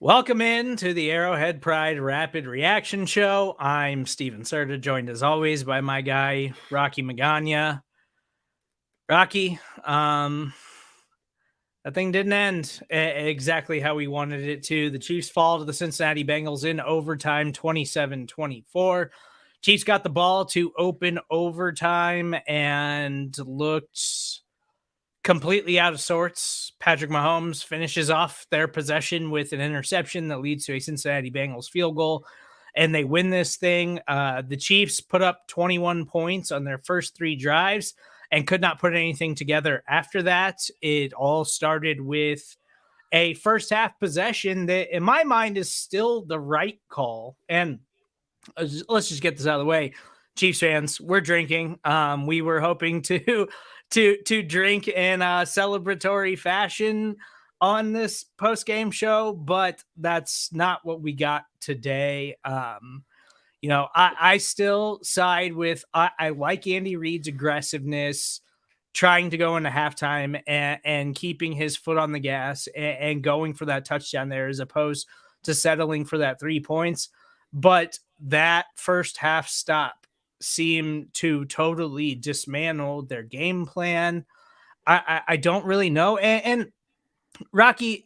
Welcome in to the Arrowhead Pride Rapid Reaction Show. I'm Steven Serda, joined as always by my guy, Rocky Magana. Rocky, that thing didn't end exactly how we wanted it to. The Chiefs fall to the Cincinnati Bengals in overtime, 27-24. Chiefs got the ball to open overtime and looked completely out of sorts. Patrick Mahomes finishes off their possession with an interception that leads to a Cincinnati Bengals field goal, and they win this thing. The Chiefs put up 21 points on their first three drives and could not put anything together after that. It all started with a first half possession that, in my mind, is still the right call. And let's just get this out of the way. Chiefs fans, we're drinking. We were hoping to drink in a celebratory fashion on this post-game show, but that's not what we got today. I still side with I like Andy Reid's aggressiveness, trying to go into halftime and keeping his foot on the gas and going for that touchdown there as opposed to settling for that 3 points. But that first half stop seem to totally dismantle their game plan. I don't really know. And Rocky,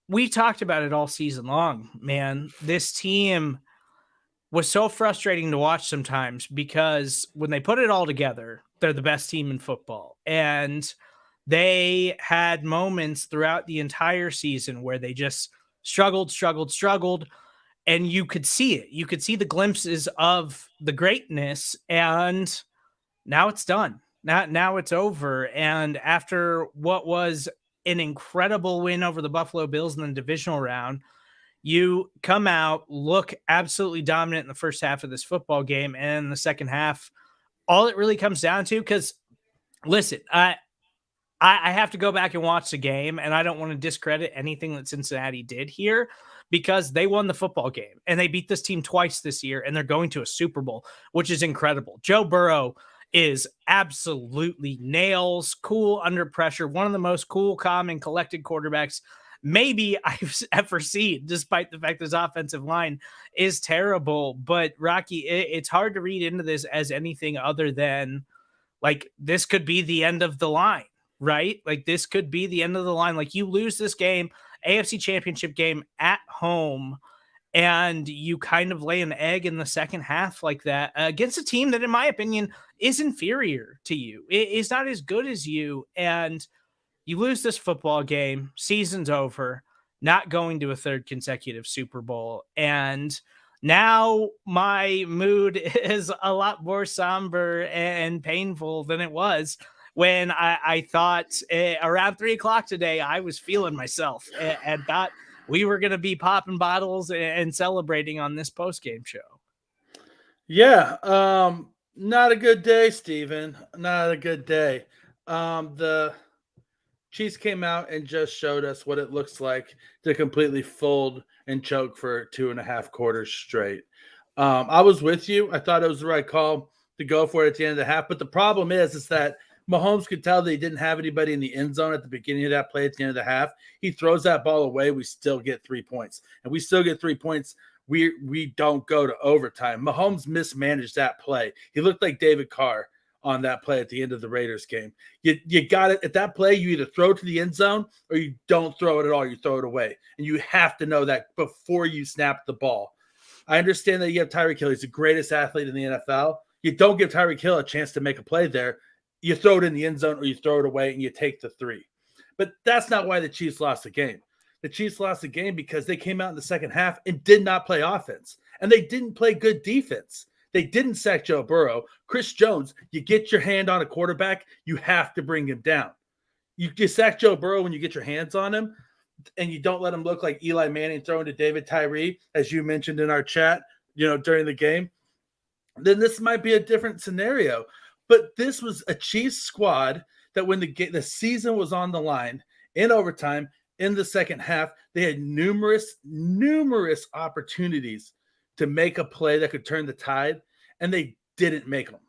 we talked about it all season long, man. This team was so frustrating to watch sometimes because when they put it all together, they're the best team in football. And they had moments throughout the entire season where they just struggled. And you could see it. You could see the glimpses of the greatness, and now it's done. Now it's over. And after what was an incredible win over the Buffalo Bills in the divisional round, you come out, look absolutely dominant in the first half of this football game, and in the second half, all it really comes down to, because listen, I have to go back and watch the game, and I don't want to discredit anything that Cincinnati did here, because they won the football game and they beat this team twice this year, and they're going to a Super Bowl, which is incredible. Joe Burrow is absolutely nails, cool under pressure, one of the most cool, calm, and collected quarterbacks maybe I've ever seen, despite the fact his offensive line is terrible. But Rocky, it's hard to read into this as anything other than like this could be the end of the line, right? Like this could be the end of the line. Like you lose this game, AFC Championship game at home, and you kind of lay an egg in the second half like that against a team that, in my opinion, is inferior to you. It is not as good as you, and you lose this football game, season's over, not going to a third consecutive Super Bowl, and now my mood is a lot more somber and painful than it was when I thought around 3:00 today, I was feeling myself and thought we were going to be popping bottles and celebrating on this post-game show. Yeah. Not a good day, Steven. Not a good day. The Chiefs came out and just showed us what it looks like to completely fold and choke for 2.5 quarters straight. I was with you. I thought it was the right call to go for it at the end of the half. But the problem is that Mahomes could tell that he didn't have anybody in the end zone at the beginning of that play at the end of the half. He throws that ball away. We still get 3 points. And we still get 3 points. We don't go to overtime. Mahomes mismanaged that play. He looked like David Carr on that play at the end of the Raiders game. You got it. At that play, you either throw to the end zone or you don't throw it at all. You throw it away. And you have to know that before you snap the ball. I understand that you have Tyreek Hill. He's the greatest athlete in the NFL. You don't give Tyreek Hill a chance to make a play there. You throw it in the end zone or you throw it away and you take the 3. But that's not why the Chiefs lost the game. The Chiefs lost the game because they came out in the second half and did not play offense. And they didn't play good defense. They didn't sack Joe Burrow. Chris Jones, you get your hand on a quarterback, you have to bring him down. You sack Joe Burrow when you get your hands on him, and you don't let him look like Eli Manning throwing to David Tyree, as you mentioned in our chat, during the game, then this might be a different scenario. But this was a Chiefs squad that when the season was on the line in overtime, in the second half, they had numerous opportunities to make a play that could turn the tide, and they didn't make them.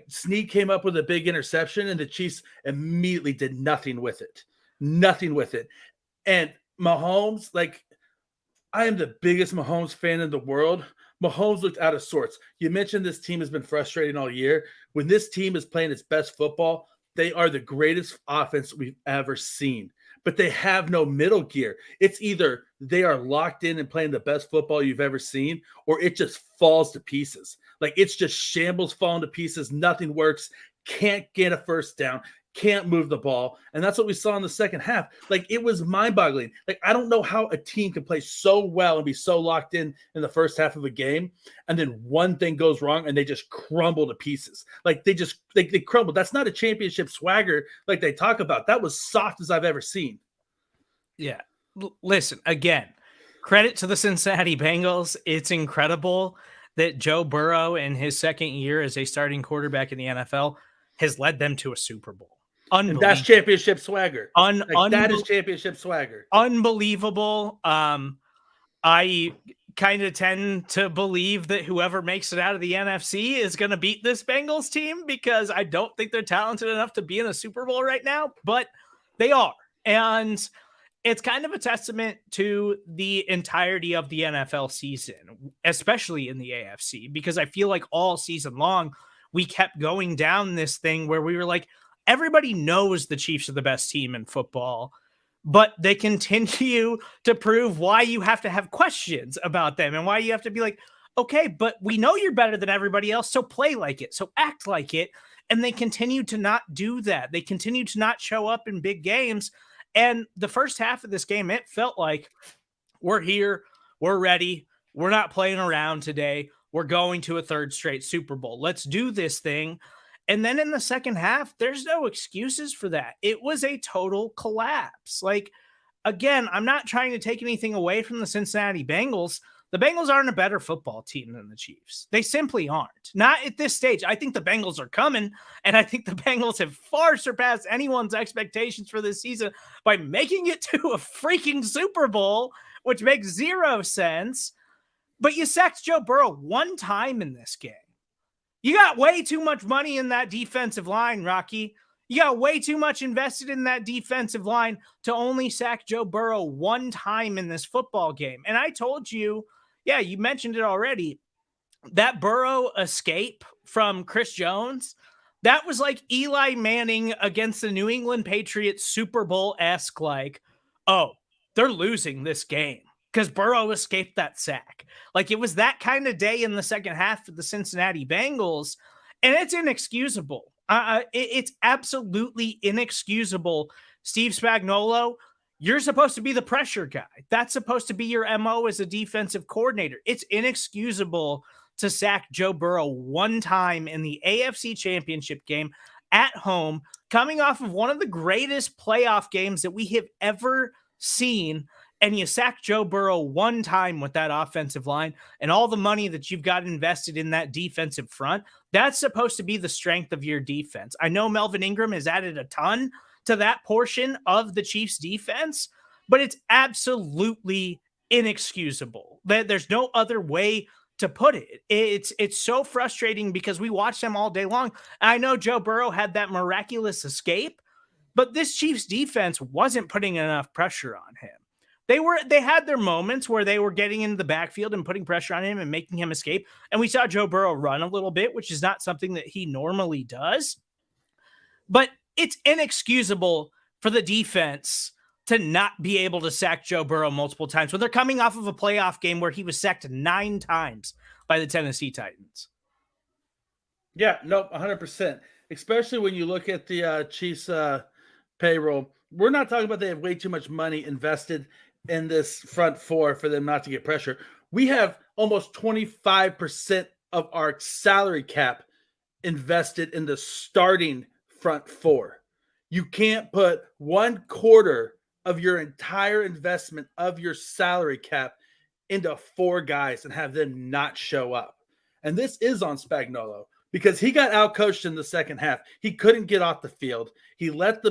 Snead came up with a big interception, and the Chiefs immediately did nothing with it. And Mahomes, like, I am the biggest Mahomes fan in the world. Mahomes looked out of sorts. You mentioned this team has been frustrating all year. When this team is playing its best football, they are the greatest offense we've ever seen. But they have no middle gear. It's either they are locked in and playing the best football you've ever seen, or it just falls to pieces. Like, it's just shambles falling to pieces. Nothing works. Can't get a first down. Can't move the ball. And that's what we saw in the second half. Like, it was mind-boggling. Like, I don't know how a team can play so well and be so locked in the first half of a game, and then one thing goes wrong and they just crumble to pieces. Like, they crumble. That's not a championship swagger like they talk about. That was soft as I've ever seen. Yeah. Listen, again, credit to the Cincinnati Bengals. It's incredible that Joe Burrow in his second year as a starting quarterback in the NFL has led them to a Super Bowl. And that's championship swagger. That is championship swagger. Unbelievable. I kind of tend to believe that whoever makes it out of the NFC is going to beat this Bengals team, because I don't think they're talented enough to be in a Super Bowl right now, but they are. And it's kind of a testament to the entirety of the NFL season, especially in the AFC, because I feel like all season long, we kept going down this thing where we were like, everybody knows the Chiefs are the best team in football, but they continue to prove why you have to have questions about them and why you have to be like, okay, but we know you're better than everybody else, so play like it, so act like it. And they continue to not do that. They continue to not show up in big games. And the first half of this game, it felt like, we're here, we're ready, we're not playing around today, we're going to a third straight Super Bowl. Let's do this thing. And then in the second half, there's no excuses for that. It was a total collapse. Like, again, I'm not trying to take anything away from the Cincinnati Bengals. The Bengals aren't a better football team than the Chiefs. They simply aren't. Not at this stage. I think the Bengals are coming, and I think the Bengals have far surpassed anyone's expectations for this season by making it to a freaking Super Bowl, which makes zero sense. But you sacked Joe Burrow one time in this game. You got way too much money in that defensive line, Rocky. You got way too much invested in that defensive line to only sack Joe Burrow one time in this football game. And I told you, yeah, you mentioned it already, that Burrow escape from Chris Jones, that was like Eli Manning against the New England Patriots Super Bowl-esque, like, oh, they're losing this game because Burrow escaped that sack. Like, it was that kind of day in the second half for the Cincinnati Bengals, and it's inexcusable. It's absolutely inexcusable. Steve Spagnuolo, you're supposed to be the pressure guy. That's supposed to be your MO as a defensive coordinator. It's inexcusable to sack Joe Burrow one time in the AFC Championship game at home, coming off of one of the greatest playoff games that we have ever seen. And you sack Joe Burrow one time with that offensive line and all the money that you've got invested in that defensive front. That's supposed to be the strength of your defense. I know Melvin Ingram has added a ton to that portion of the Chiefs defense, but it's absolutely inexcusable. There's no other way to put it. It's so frustrating because we watched them all day long. I know Joe Burrow had that miraculous escape, but this Chiefs defense wasn't putting enough pressure on him. They had their moments where they were getting into the backfield and putting pressure on him and making him escape. And we saw Joe Burrow run a little bit, which is not something that he normally does. But it's inexcusable for the defense to not be able to sack Joe Burrow multiple times when they're coming off of a playoff game where he was sacked 9 times by the Tennessee Titans. Yeah, no, 100%. Especially when you look at the Chiefs payroll. We're not talking about they have way too much money invested in this front four for them not to get pressure. We have almost 25% of our salary cap invested in the starting front four. You can't put 1/4 of your entire investment of your salary cap into 4 guys and have them not show up. And this is on Spagnuolo because he got outcoached in the second half. He couldn't get off the field. He let the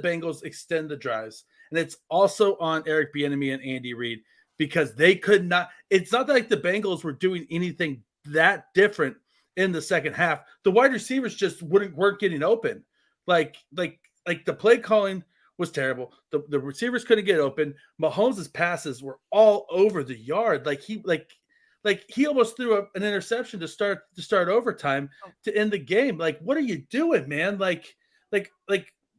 Bengals extend the drives. And it's also on Eric Bieniemy and Andy Reid because they could not. It's not like the Bengals were doing anything that different in the second half. The wide receivers just weren't getting open. Like the play calling was terrible. The receivers couldn't get open. Mahomes' passes were all over the yard. Like he almost threw an interception to start overtime to end the game. Like, what are you doing, man? Like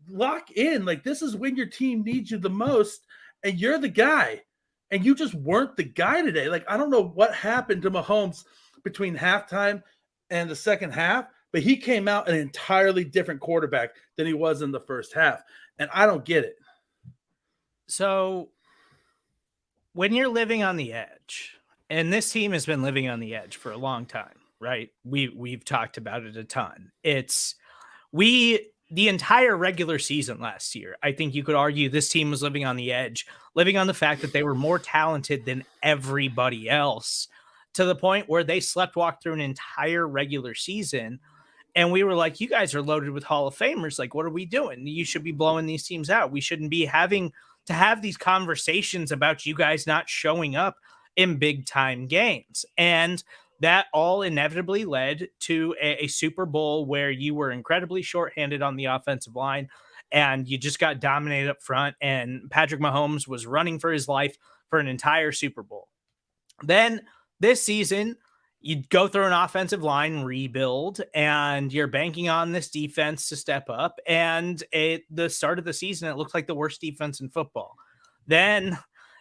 lock in. Like, this is when your team needs you the most, and you're the guy. And you just weren't the guy today. Like, I don't know what happened to Mahomes between halftime and the second half, but he came out an entirely different quarterback than he was in the first half. And I don't get it. So when you're living on the edge, and this team has been living on the edge for a long time, right? We've talked about it a ton. The entire regular season last year, I think you could argue this team was living on the edge, living on the fact that they were more talented than everybody else, to the point where they sleptwalked through an entire regular season. And we were like, you guys are loaded with Hall of Famers. Like, what are we doing? You should be blowing these teams out. We shouldn't be having to have these conversations about you guys not showing up in big time games. And that all inevitably led to a Super Bowl where you were incredibly shorthanded on the offensive line and you just got dominated up front. And Patrick Mahomes was running for his life for an entire Super Bowl. Then this season, you go through an offensive line rebuild and you're banking on this defense to step up. And at the start of the season, it looks like the worst defense in football. Then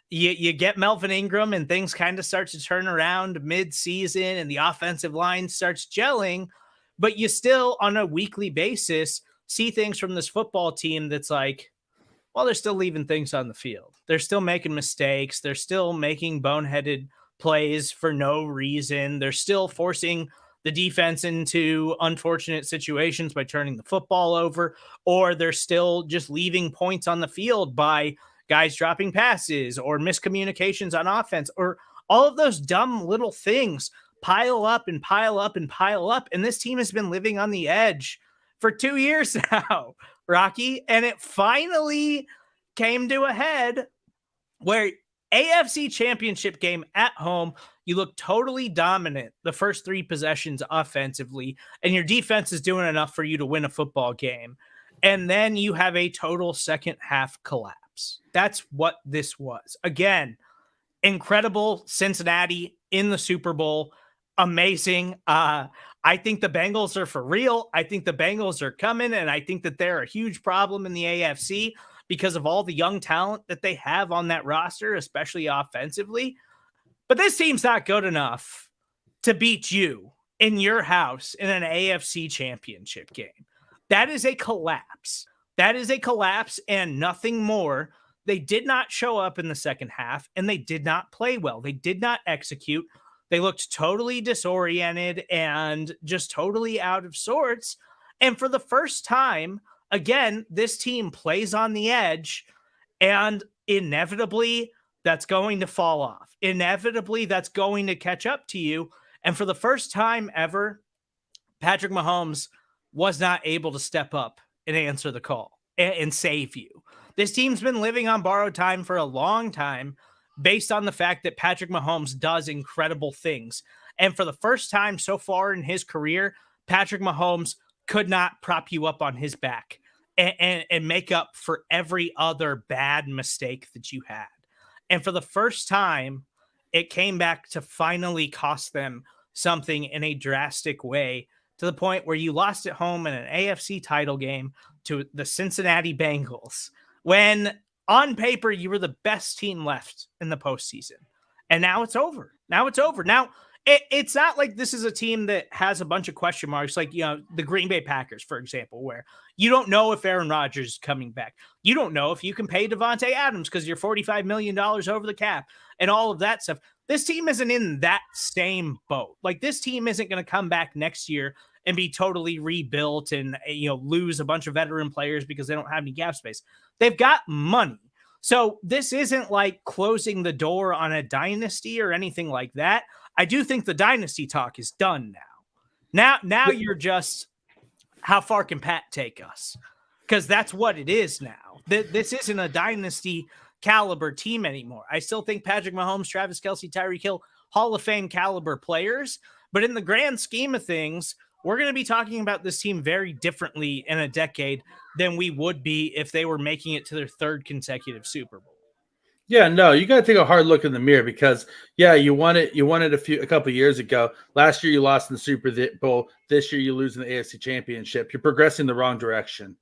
you get Melvin Ingram and things kind of start to turn around mid-season and the offensive line starts gelling, but you still on a weekly basis see things from this football team that's like, well, they're still leaving things on the field. They're still making mistakes. They're still making boneheaded plays for no reason. They're still forcing the defense into unfortunate situations by turning the football over, or they're still just leaving points on the field by guys dropping passes or miscommunications on offense, or all of those dumb little things pile up and pile up and pile up. And this team has been living on the edge for 2 years now, Rocky. And it finally came to a head where AFC Championship game at home, you look totally dominant the first 3 possessions offensively, and your defense is doing enough for you to win a football game. And then you have a total second half collapse. That's what this was. Again, incredible Cincinnati in the Super Bowl. Amazing. I think the Bengals are for real. I think the Bengals are coming, and I think that they're a huge problem in the AFC because of all the young talent that they have on that roster, especially offensively. But this team's not good enough to beat you in your house in an AFC Championship game. That is a collapse. That is a collapse and nothing more. They did not show up in the second half, and they did not play well. They did not execute. They looked totally disoriented and just totally out of sorts. And for the first time, again, this team plays on the edge, and inevitably that's going to fall off. Inevitably, that's going to catch up to you. And for the first time ever, Patrick Mahomes was not able to step up and answer the call and save you. This team's been living on borrowed time for a long time based on the fact that Patrick Mahomes does incredible things. And for the first time so far in his career, Patrick Mahomes could not prop you up on his back and make up for every other bad mistake that you had. And for the first time, it came back to finally cost them something in a drastic way, to the point where you lost at home in an AFC title game to the Cincinnati Bengals, when on paper you were the best team left in the postseason. And now it's over. Now it's over. Now, it's not like this is a team that has a bunch of question marks, like, the Green Bay Packers, for example, where you don't know if Aaron Rodgers is coming back. You don't know if you can pay Devontae Adams because you're $45 million over the cap and all of that stuff. This team isn't in that same boat. Like, this team isn't going to come back next year and be totally rebuilt and, lose a bunch of veteran players because they don't have any cap space. They've got money. So this isn't like closing the door on a dynasty or anything like that. I do think the dynasty talk is done now. Now you're just, how far can Pat take us? Because that's what it is now. This isn't a dynasty caliber team anymore. I still think Patrick Mahomes, Travis Kelce, Tyreek Hill, Hall of Fame caliber players. But in the grand scheme of things, we're going to be talking about this team very differently in a decade than we would be if they were making it to their third consecutive Super Bowl. Yeah, no, you got to take a hard look in the mirror because, yeah, you won it. You won it a couple of years ago. Last year, you lost in the Super Bowl. This year, you lose in the AFC Championship. You're progressing the wrong direction,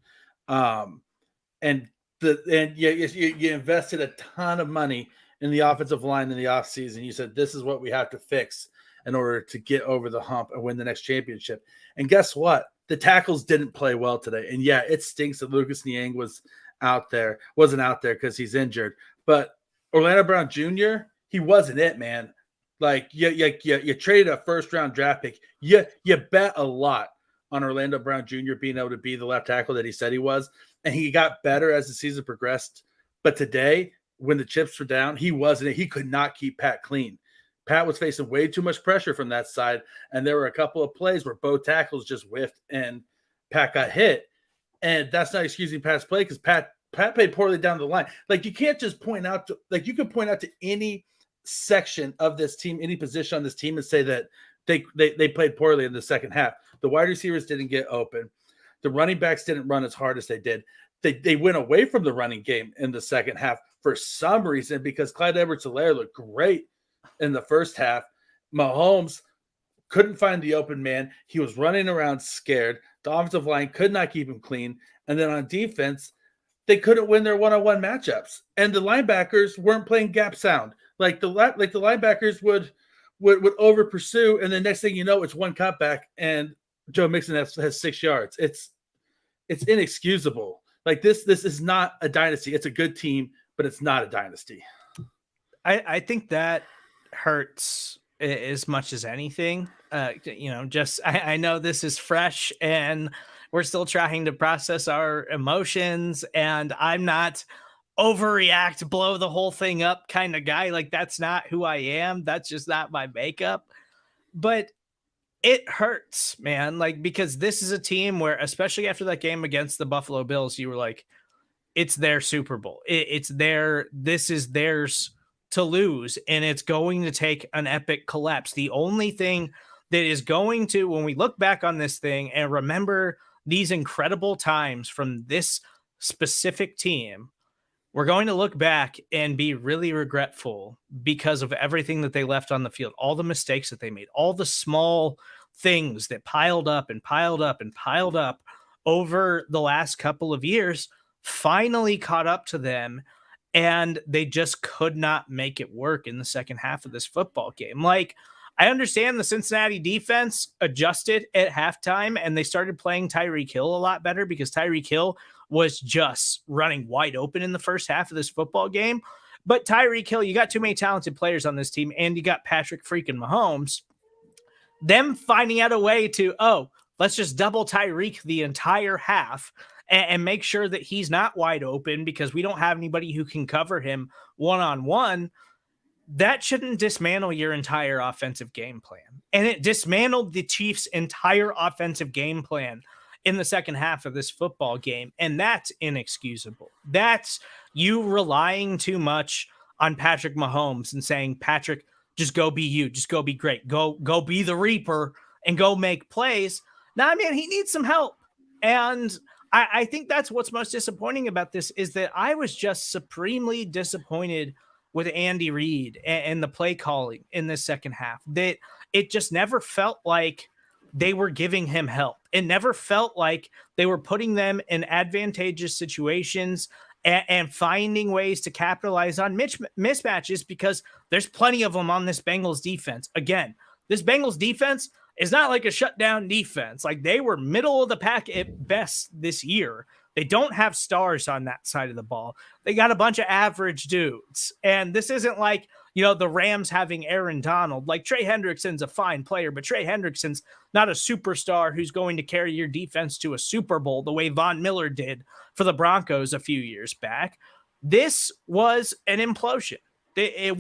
um, and you invested a ton of money in the offensive line in the offseason. You said this is what we have to fix in order to get over the hump and win the next championship. And guess what? The tackles didn't play well today. And yeah, it stinks that Lucas Niang wasn't out there because he's injured. But Orlando Brown Jr., he wasn't it, man. Like you traded a first round draft pick. You bet a lot on Orlando Brown Jr. being able to be the left tackle that he said he was, and he got better as the season progressed. But today, when the chips were down, he wasn't it. He could not keep Pat clean. Pat was facing way too much pressure from that side, and there were a couple of plays where both tackles just whiffed and Pat got hit. And that's not excusing Pat's play because Pat played poorly down the line. Like, you can't just point out to, like, you could point out to any section of this team, any position on this team, and say that they played poorly in the second half. The wide receivers didn't get open. The running backs didn't run as hard as they did. They went away from the running game in the second half for some reason because Clyde Edwards-Helaire looked great in the first half. Mahomes couldn't find the open man. He was running around scared. The offensive line could not keep him clean. And then on defense, they couldn't win their one-on-one matchups. And the linebackers weren't playing gap sound. Like the linebackers would over pursue, and the next thing you know, it's one cutback, and Joe Mixon has 6 yards. It's inexcusable. Like this is not a dynasty. It's a good team, but it's not a dynasty. I think that hurts as much as anything. I know this is fresh and we're still trying to process our emotions, and I'm not overreact, blow the whole thing up kind of guy. Like, that's not who I am. That's just not my makeup. But it hurts, man. Like, because this is a team where, especially after that game against the Buffalo Bills, you were like, it's their Super Bowl. This is theirs to lose, and it's going to take an epic collapse. The only thing that is going to, when we look back on this thing and remember these incredible times from this specific team, we're going to look back and be really regretful because of everything that they left on the field, all the mistakes that they made, all the small things that piled up and piled up and piled up over the last couple of years finally caught up to them, and they just could not make it work in the second half of this football game. Like, I understand the Cincinnati defense adjusted at halftime and they started playing Tyreek Hill a lot better because Tyreek Hill was just running wide open in the first half of this football game. But Tyreek Hill, you got too many talented players on this team, and you got Patrick freaking Mahomes. Them finding out a way to, let's just double Tyreek the entire half and make sure that he's not wide open because we don't have anybody who can cover him one-on-one. That shouldn't dismantle your entire offensive game plan. And it dismantled the Chiefs' entire offensive game plan in the second half of this football game. And that's inexcusable. That's you relying too much on Patrick Mahomes and saying, Patrick, just go be you. Just go be great. Go be the Reaper and go make plays. Now, man, he needs some help. And I think that's what's most disappointing about this is that I was just supremely disappointed with Andy Reid and the play calling in the second half. That it just never felt like they were giving him help. It never felt like they were putting them in advantageous situations and finding ways to capitalize on mismatches because there's plenty of them on this Bengals defense. Again, this Bengals defense is not like a shutdown defense. Like, they were middle of the pack at best this year. They don't have stars on that side of the ball. They got a bunch of average dudes. And this isn't like, the Rams having Aaron Donald. Like, Trey Hendrickson's a fine player, but Trey Hendrickson's not a superstar who's going to carry your defense to a Super Bowl the way Von Miller did for the Broncos a few years back. This was an implosion. It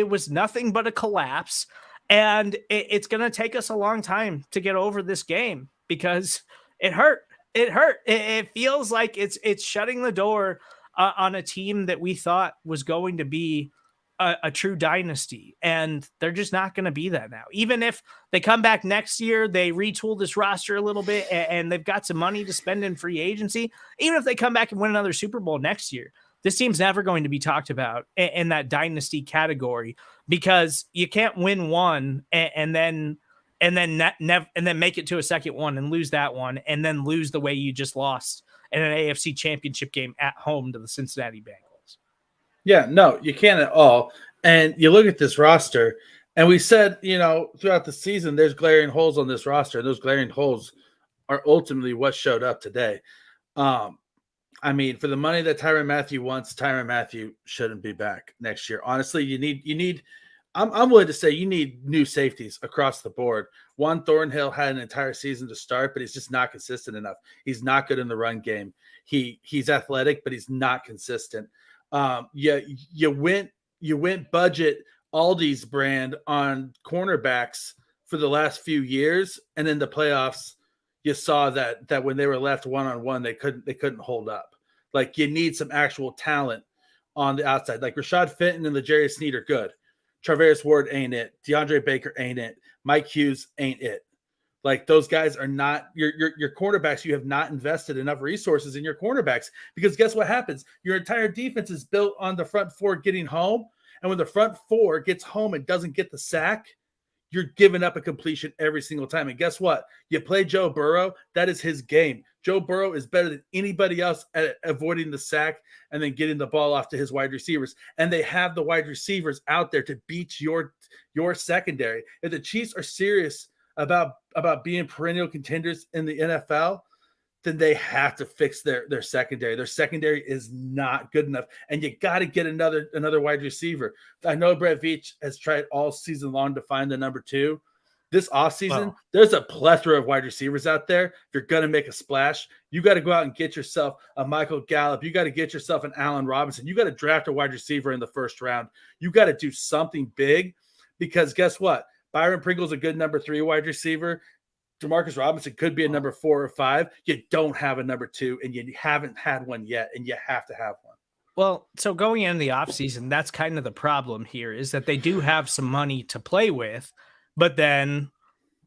was nothing but a collapse. And it's going to take us a long time to get over this game because it hurt. It feels like it's shutting the door on a team that we thought was going to be a true dynasty, and they're just not going to be that now. Even if they come back next year, they retool this roster a little bit, and they've got some money to spend in free agency. Even if they come back and win another Super Bowl next year, this team's never going to be talked about in that dynasty category, because you can't win one and then make it to a second one and lose that one, and then lose the way you just lost in an AFC Championship game at home to the Cincinnati Bengals. Yeah, no, you can't at all. And you look at this roster, and we said, throughout the season, there's glaring holes on this roster. And those glaring holes are ultimately what showed up today. For the money that Tyrann Mathieu wants, Tyrann Mathieu shouldn't be back next year. Honestly, you need. I'm willing to say you need new safeties across the board. Juan Thornhill had an entire season to start, but he's just not consistent enough. He's not good in the run game. He's athletic, but he's not consistent. You went budget Aldi's brand on cornerbacks for the last few years, and in the playoffs, you saw that when they were left one-on-one, they couldn't hold up. Like, you need some actual talent on the outside. Like, Rashad Fenton and L'Jarius Sneed are good. Travis Ward ain't it. DeAndre Baker ain't it. Mike Hughes ain't it. Like, those guys are not your cornerbacks. You have not invested enough resources in your cornerbacks, because guess what happens? Your entire defense is built on the front four getting home. And when the front four gets home and doesn't get the sack, you're giving up a completion every single time. And guess what? You play Joe Burrow. That is his game. Joe Burrow is better than anybody else at avoiding the sack and then getting the ball off to his wide receivers. And they have the wide receivers out there to beat your secondary. If the Chiefs are serious about being perennial contenders in the NFL, then they have to fix their secondary. Their secondary is not good enough, and you got to get another wide receiver. I know Brett Veach has tried all season long to find the number 2. This offseason, There's a plethora of wide receivers out there. If you're going to make a splash, you got to go out and get yourself a Michael Gallup. You got to get yourself an Allen Robinson. You got to draft a wide receiver in the first round. You got to do something big, because guess what? Byron Pringle's a good number 3 wide receiver. Demarcus Robinson could be a number 4 or 5. You don't have a number 2, and you haven't had one yet, and you have to have one. Well, so going into the offseason, that's kind of the problem here, is that they do have some money to play with, but then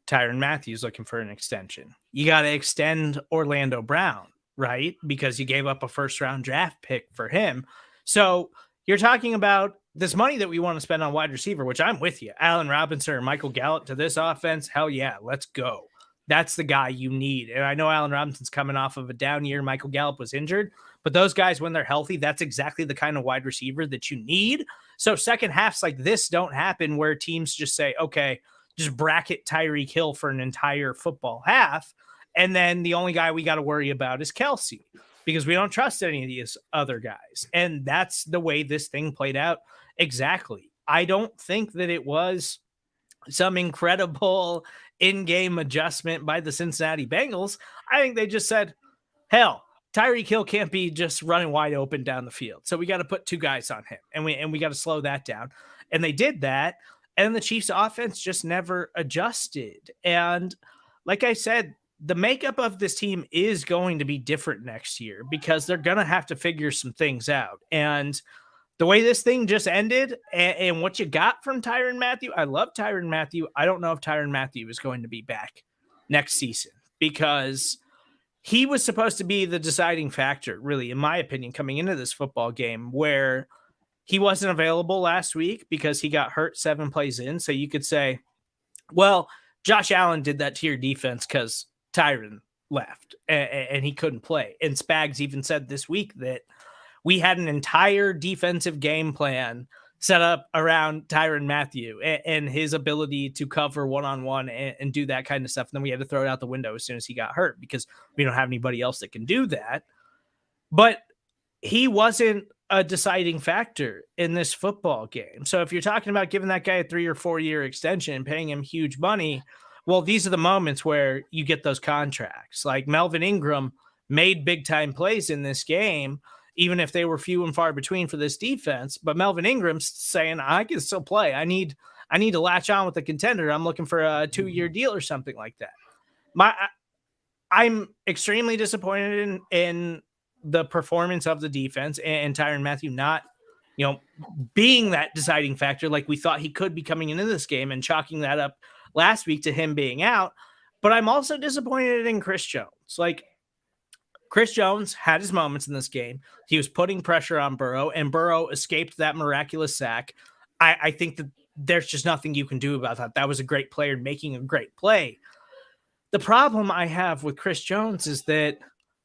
Tyrann Mathieu's looking for an extension. You got to extend Orlando Brown, right? Because you gave up a first-round draft pick for him. So you're talking about this money that we want to spend on wide receiver, which I'm with you. Allen Robinson or Michael Gallup to this offense, hell yeah, let's go. That's the guy you need. And I know Allen Robinson's coming off of a down year. Michael Gallup was injured. But those guys, when they're healthy, that's exactly the kind of wide receiver that you need. So second halves like this don't happen where teams just say, okay, just bracket Tyreek Hill for an entire football half. And then the only guy we got to worry about is Kelsey, because we don't trust any of these other guys. And that's the way this thing played out. Exactly. I don't think that it was some incredible in-game adjustment by the Cincinnati Bengals. I think they just said, hell, Tyreek Hill can't be just running wide open down the field. So we got to put 2 guys on him, and we got to slow that down. And they did that. And the Chiefs offense just never adjusted. And like I said, the makeup of this team is going to be different next year, because they're going to have to figure some things out. And the way this thing just ended and what you got from Tyrann Mathieu, I love Tyrann Mathieu. I don't know if Tyrann Mathieu is going to be back next season, because he was supposed to be the deciding factor, really, in my opinion, coming into this football game, where he wasn't available last week because he got hurt 7 plays in. So you could say, well, Josh Allen did that to your defense because Tyrann left and he couldn't play. And Spags even said this week that we had an entire defensive game plan set up around Tyrann Mathieu and his ability to cover one-on-one and do that kind of stuff. And then we had to throw it out the window as soon as he got hurt, because we don't have anybody else that can do that. But he wasn't a deciding factor in this football game. So if you're talking about giving that guy a 3 or 4 year extension and paying him huge money, well, these are the moments where you get those contracts. Like Melvin Ingram made big time plays in this game, even if they were few and far between for this defense. But Melvin Ingram's saying, I can still play. I need to latch on with a contender. I'm looking for a 2-year deal or something like that. I'm extremely disappointed in the performance of the defense and Tyrann Mathieu not being that deciding factor like we thought he could be coming into this game, and chalking that up last week to him being out. But I'm also disappointed in Chris Jones. Like, Chris Jones had his moments in this game. He was putting pressure on Burrow, and Burrow escaped that miraculous sack. I think that there's just nothing you can do about that. That was a great player making a great play. The problem I have with Chris Jones is that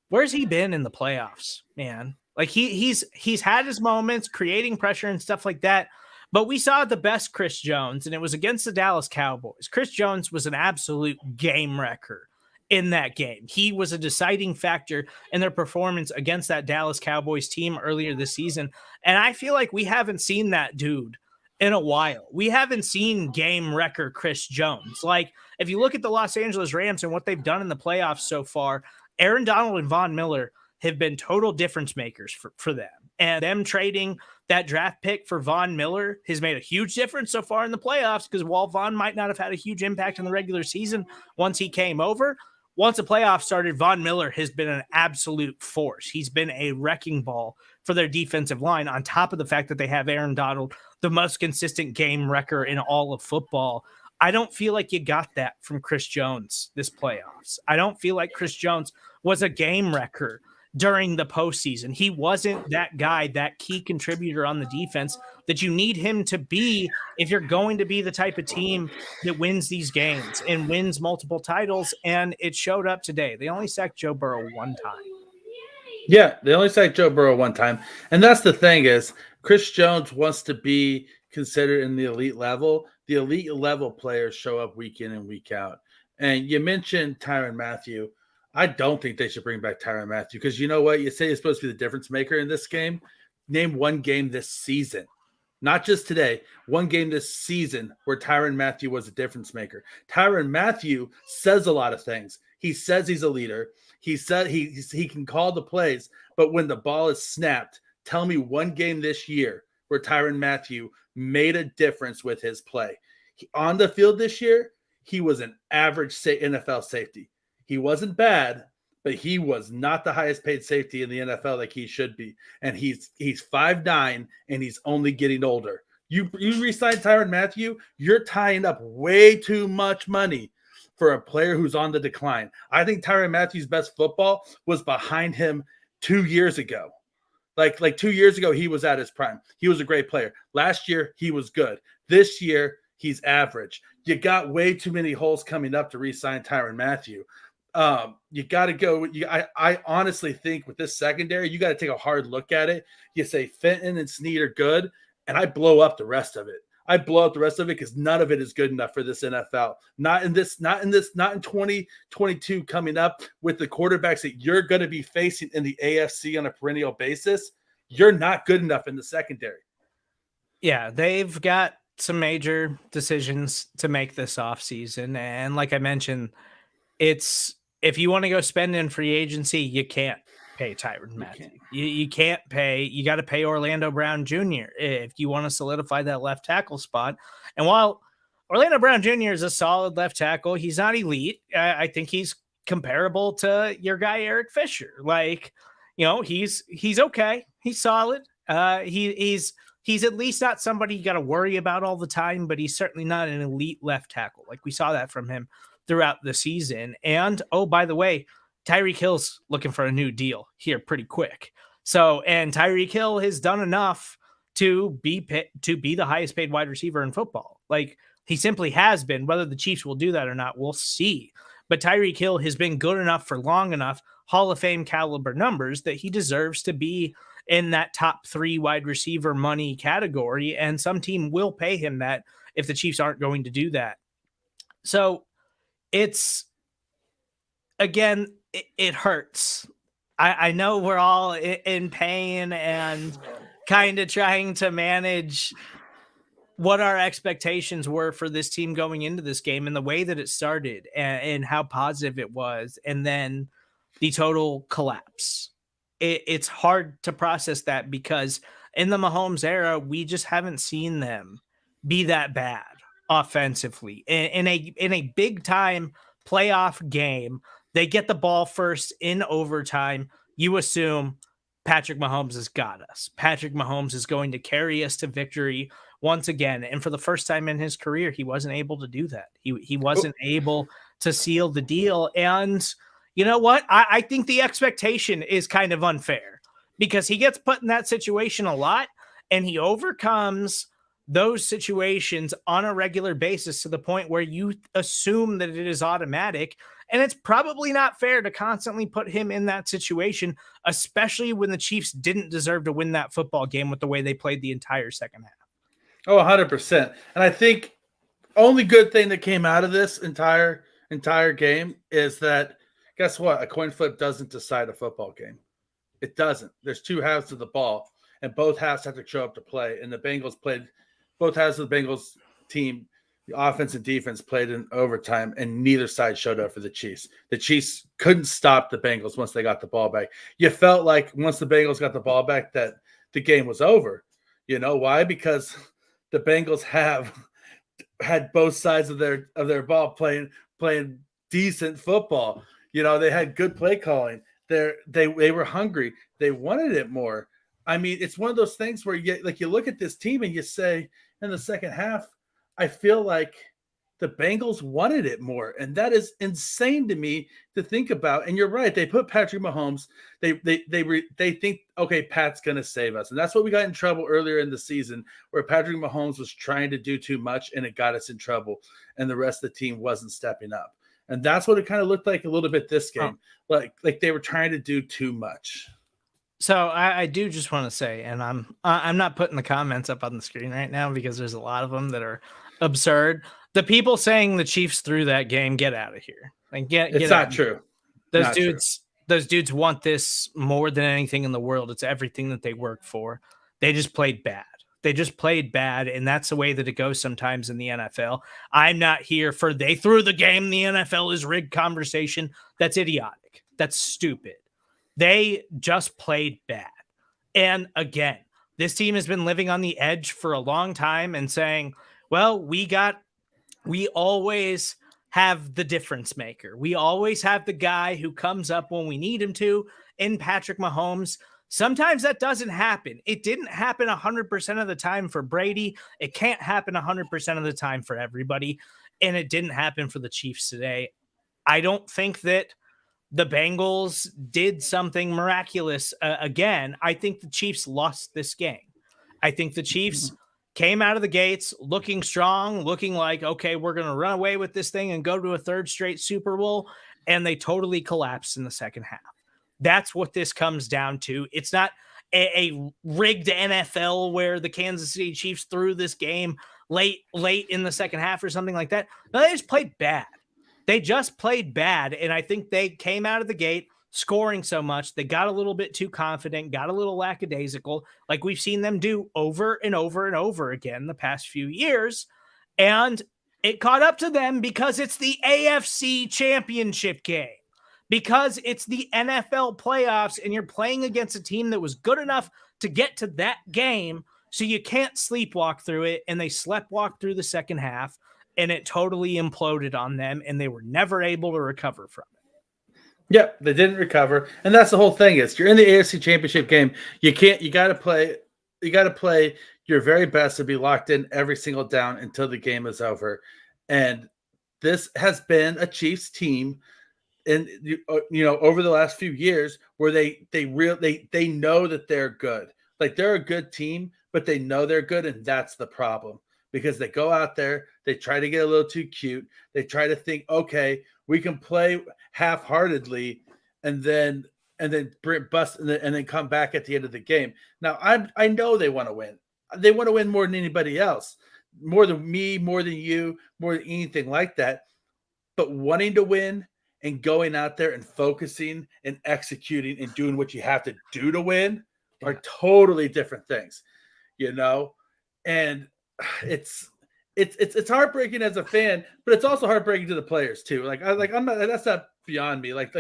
where's he been in the playoffs, man? Like he's had his moments creating pressure and stuff like that, but we saw the best Chris Jones, and it was against the Dallas Cowboys. Chris Jones was an absolute game wrecker in that game. He was a deciding factor in their performance against that Dallas Cowboys team earlier this season, and I feel like we haven't seen that dude in a while. We haven't seen game wrecker Chris Jones. Like, if you look at the Los Angeles Rams and what they've done in the playoffs so far, Aaron Donald and Von Miller have been total difference makers for them. And them trading that draft pick for Von Miller has made a huge difference so far in the playoffs, because while Von might not have had a huge impact in the regular season once he came over, once the playoffs started, Von Miller has been an absolute force. He's been a wrecking ball for their defensive line, on top of the fact that they have Aaron Donald, the most consistent game wrecker in all of football. I don't feel like you got that from Chris Jones this playoffs. I don't feel like Chris Jones was a game wrecker during the postseason. He wasn't that guy, that key contributor on the defense that you need him to be if you're going to be the type of team that wins these games and wins multiple titles. And it showed up today. They only sacked Joe Burrow one time. Yeah, they only sacked Joe Burrow one time. And that's the thing, is Chris Jones wants to be considered in the elite level. The elite level players show up week in and week out. And you mentioned Tyrann Mathieu. I don't think they should bring back Tyrann Mathieu, because you know what? You say he's supposed to be the difference maker in this game. Name one game this season, not just today, one game this season where Tyrann Mathieu was a difference maker. Tyrann Mathieu says a lot of things. He says he's a leader. He said he can call the plays, but when the ball is snapped, tell me one game this year where Tyrann Mathieu made a difference with his play. On the field this year, he was an average NFL safety. He wasn't bad, but he was not the highest paid safety in the NFL like he should be. And he's 5'9", and he's only getting older. You re-sign Tyrann Mathieu, you're tying up way too much money for a player who's on the decline. I think Tyrann Mathieu's best football was behind him 2 years ago. Like 2 years ago, he was at his prime. He was a great player. Last year, he was good. This year, he's average. You got way too many holes coming up to re-sign Tyrann Mathieu. You got to go. I honestly think with this secondary, you got to take a hard look at it. You say Fenton and Snead are good, and I blow up the rest of it. I blow up the rest of it because none of it is good enough for this NFL. Not in 2022 coming up with the quarterbacks that you're going to be facing in the AFC on a perennial basis. You're not good enough in the secondary. Yeah, they've got some major decisions to make this offseason. And like I mentioned, it's, if you want to go spend in free agency, you can't pay Tyrann Mathieu. You can't pay. You got to pay Orlando Brown Jr. if you want to solidify that left tackle spot. And while Orlando Brown Jr. is a solid left tackle, he's not elite. I think he's comparable to your guy Eric Fisher. Like, he's okay. He's solid. He's at least not somebody you got to worry about all the time, but he's certainly not an elite left tackle. Like, we saw that from him throughout the season. And, oh, by the way, Tyreek Hill's looking for a new deal here pretty quick. So, and Tyreek Hill has done enough to be the highest paid wide receiver in football. Like, he simply has been. Whether the Chiefs will do that or not, we'll see. But Tyreek Hill has been good enough for long enough, Hall of Fame caliber numbers, that he deserves to be in that top 3 wide receiver money category. And some team will pay him that if the Chiefs aren't going to do that. So it's, again, it hurts. I know we're all in pain and kind of trying to manage what our expectations were for this team going into this game and the way that it started and how positive it was. And then the total collapse. It's hard to process that, because in the Mahomes era, we just haven't seen them be that bad offensively. In a big time playoff game, they get the ball first in overtime. You assume Patrick Mahomes has got us. Patrick Mahomes is going to carry us to victory once again. And for the first time in his career, he wasn't able to do that. He wasn't able to seal the deal. And you know what? I think the expectation is kind of unfair because he gets put in that situation a lot and he overcomes those situations on a regular basis to the point where you assume that it is automatic. And it's probably not fair to constantly put him in that situation, especially when the Chiefs didn't deserve to win that football game with the way they played the entire second half. Oh, 100%. And I think only good thing that came out of this entire game is that, guess what? A coin flip doesn't decide a football game. It doesn't. There's two halves to the ball, and both halves have to show up to play. And the Bengals played both halves of the Bengals team, the offense and defense played in overtime, and neither side showed up for the Chiefs. The Chiefs couldn't stop the Bengals once they got the ball back. You felt like once the Bengals got the ball back that the game was over. You know why? Because the Bengals had both sides of their ball playing decent football. You know, they had good play calling. They were hungry. They wanted it more. I mean, it's one of those things where you look at this team and you say in the second half, I feel like the Bengals wanted it more, and that is insane to me to think about. And you're right; they put Patrick Mahomes. They think, okay, Pat's going to save us, and that's what we got in trouble earlier in the season, where Patrick Mahomes was trying to do too much, and it got us in trouble, and the rest of the team wasn't stepping up. And that's what it kind of looked like a little bit this game, like they were trying to do too much. So I do just want to say, and I'm not putting the comments up on the screen right now because there's a lot of them that are absurd. The people saying the Chiefs threw that game, get out of here. Like it's not true. Those dudes want this more than anything in the world. It's everything that they work for. They just played bad. They just played bad, and that's the way that it goes sometimes in the NFL. I'm not here for they threw the game, the NFL is rigged conversation. That's idiotic. That's stupid. They just played bad. And again, this team has been living on the edge for a long time and saying, well, we always have the difference maker. We always have the guy who comes up when we need him to in Patrick Mahomes. Sometimes that doesn't happen. It didn't happen 100% of the time for Brady. It can't happen 100% of the time for everybody. And it didn't happen for the Chiefs today. I don't think that the Bengals did something miraculous again. I think the Chiefs lost this game. I think the Chiefs came out of the gates looking strong, looking like, okay, we're going to run away with this thing and go to a third straight Super Bowl. And they totally collapsed in the second half. That's what this comes down to. It's not a rigged NFL where the Kansas City Chiefs threw this game late in the second half or something like that. No, they just played bad. They just played bad, and I think they came out of the gate scoring so much, they got a little bit too confident, got a little lackadaisical, like we've seen them do over and over and over again the past few years, and it caught up to them because it's the AFC Championship game, because it's the NFL playoffs, and you're playing against a team that was good enough to get to that game, so you can't sleepwalk through it, and they sleptwalked through the second half, and it totally imploded on them, and they were never able to recover from it. Yep, they didn't recover, and that's the whole thing. Is you're in the AFC Championship game, you got to play your very best to be locked in every single down until the game is over. And this has been a Chiefs team, and over the last few years where they know that they're good, like they're a good team, but they know they're good, and that's the problem. Because they go out there, they try to get a little too cute. They try to think, okay, we can play half-heartedly, and then bust, and then come back at the end of the game. Now, I know they want to win. They want to win more than anybody else, more than me, more than you, more than anything like that. But wanting to win and going out there and focusing and executing and doing what you have to do to win are totally different things, and it's heartbreaking as a fan, but it's also heartbreaking to the players too. I'm not, that's not beyond me. Like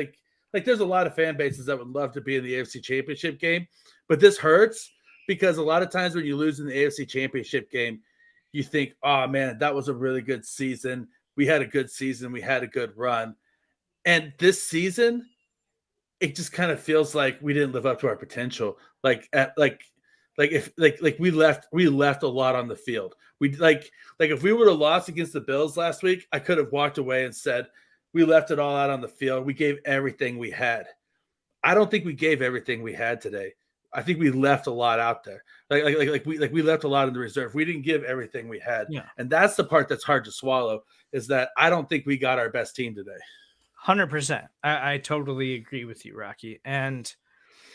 there's a lot of fan bases that would love to be in the AFC Championship game, but this hurts because a lot of times when you lose in the AFC Championship game, you think, oh man, that was a really good season. We had a good season. We had a good run. And this season, it just kind of feels like we didn't live up to our potential. If we left a lot on the field. We if we would have lost against the Bills last week, I could have walked away and said we left it all out on the field. We gave everything we had. I don't think we gave everything we had today. I think we left a lot out there. We left a lot in the reserve. We didn't give everything we had. Yeah. And that's the part that's hard to swallow, is that I don't think we got our best team today. 100%. I totally agree with you, Rocky. And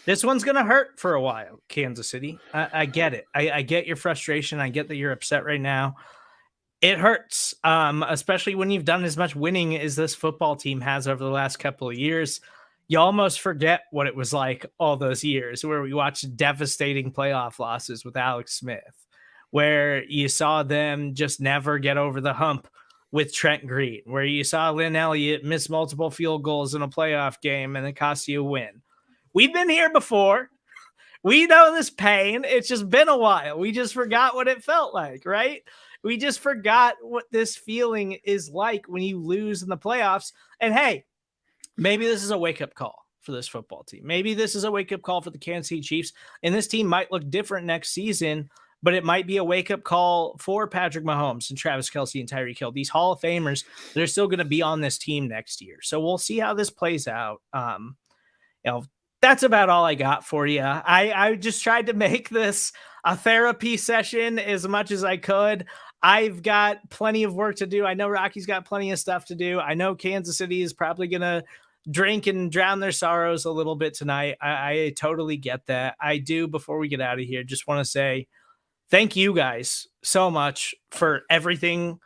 this one's going to hurt for a while, Kansas City. I get it. I get your frustration. I get that you're upset right now. It hurts, especially when you've done as much winning as this football team has over the last couple of years. You almost forget what it was like all those years where we watched devastating playoff losses with Alex Smith, where you saw them just never get over the hump with Trent Green, where you saw Lynn Elliott miss multiple field goals in a playoff game and it cost you a win. We've been here before. We know this pain. It's just been a while. We just forgot what it felt like, right? We just forgot what this feeling is like when you lose in the playoffs. And hey, maybe this is a wake-up call for this football team. Maybe this is a wake-up call for the Kansas City Chiefs, and this team might look different next season, but it might be a wake-up call for Patrick Mahomes and Travis Kelce and Tyreek Hill, these Hall of Famers that are still going to be on this team next year. So we'll see how this plays out. That's about all I got for you. I just tried to make this a therapy session as much as I could. I've got plenty of work to do. I know Rocky's got plenty of stuff to do. I know Kansas City is probably going to drink and drown their sorrows a little bit tonight. I totally get that. I do, before we get out of here, just want to say thank you guys so much for everything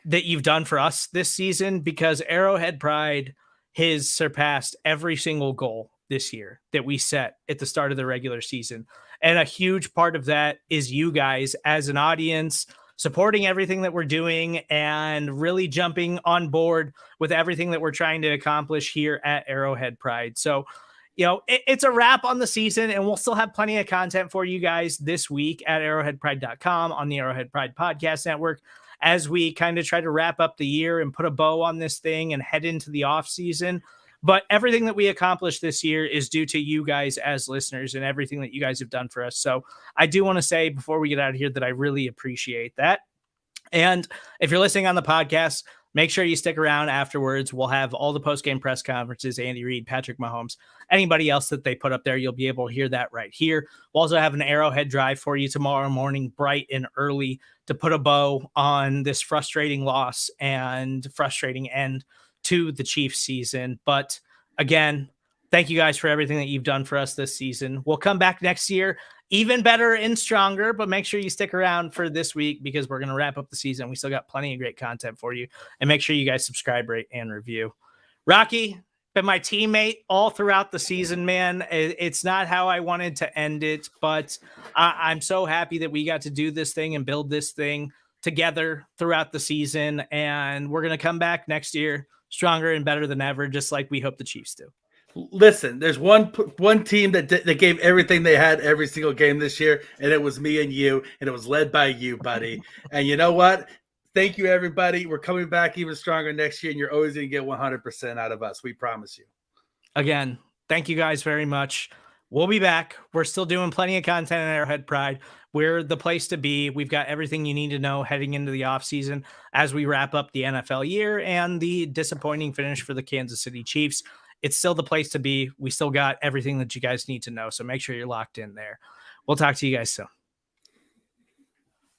that you've done for us this season, because Arrowhead Pride has surpassed every single goal this year that we set at the start of the regular season. And a huge part of that is you guys as an audience supporting everything that we're doing and really jumping on board with everything that we're trying to accomplish here at Arrowhead Pride. So, it's a wrap on the season, and we'll still have plenty of content for you guys this week at arrowheadpride.com on the Arrowhead Pride Podcast Network as we kind of try to wrap up the year and put a bow on this thing and head into the off season. But everything that we accomplished this year is due to you guys as listeners and everything that you guys have done for us. So I do want to say before we get out of here that I really appreciate that. And if you're listening on the podcast, make sure you stick around afterwards. We'll have all the post-game press conferences, Andy Reid, Patrick Mahomes, anybody else that they put up there. You'll be able to hear that right here. We'll also have an Arrowhead Drive for you tomorrow morning, bright and early, to put a bow on this frustrating loss and frustrating end to the Chiefs season. But again, thank you guys for everything that you've done for us this season. We'll come back next year even better and stronger, but make sure you stick around for this week because we're going to wrap up the season. We still got plenty of great content for you, and make sure you guys subscribe, rate, and review. Rocky, been my teammate all throughout the season, man. It's not how I wanted to end it, but I'm so happy that we got to do this thing and build this thing together throughout the season. And we're going to come back next year stronger and better than ever, just like we hope the Chiefs do. Listen, there's one team that gave everything they had every single game this year, and it was me and you, and it was led by you, buddy. And you know what? Thank you, everybody. We're coming back even stronger next year, and you're always going to get 100% out of us. We promise you. Again, thank you guys very much. We'll be back. We're still doing plenty of content at Arrowhead Pride. We're the place to be. We've got everything you need to know heading into the offseason as we wrap up the NFL year and the disappointing finish for the Kansas City Chiefs. It's still the place to be. We still got everything that you guys need to know. So make sure you're locked in there. We'll talk to you guys soon.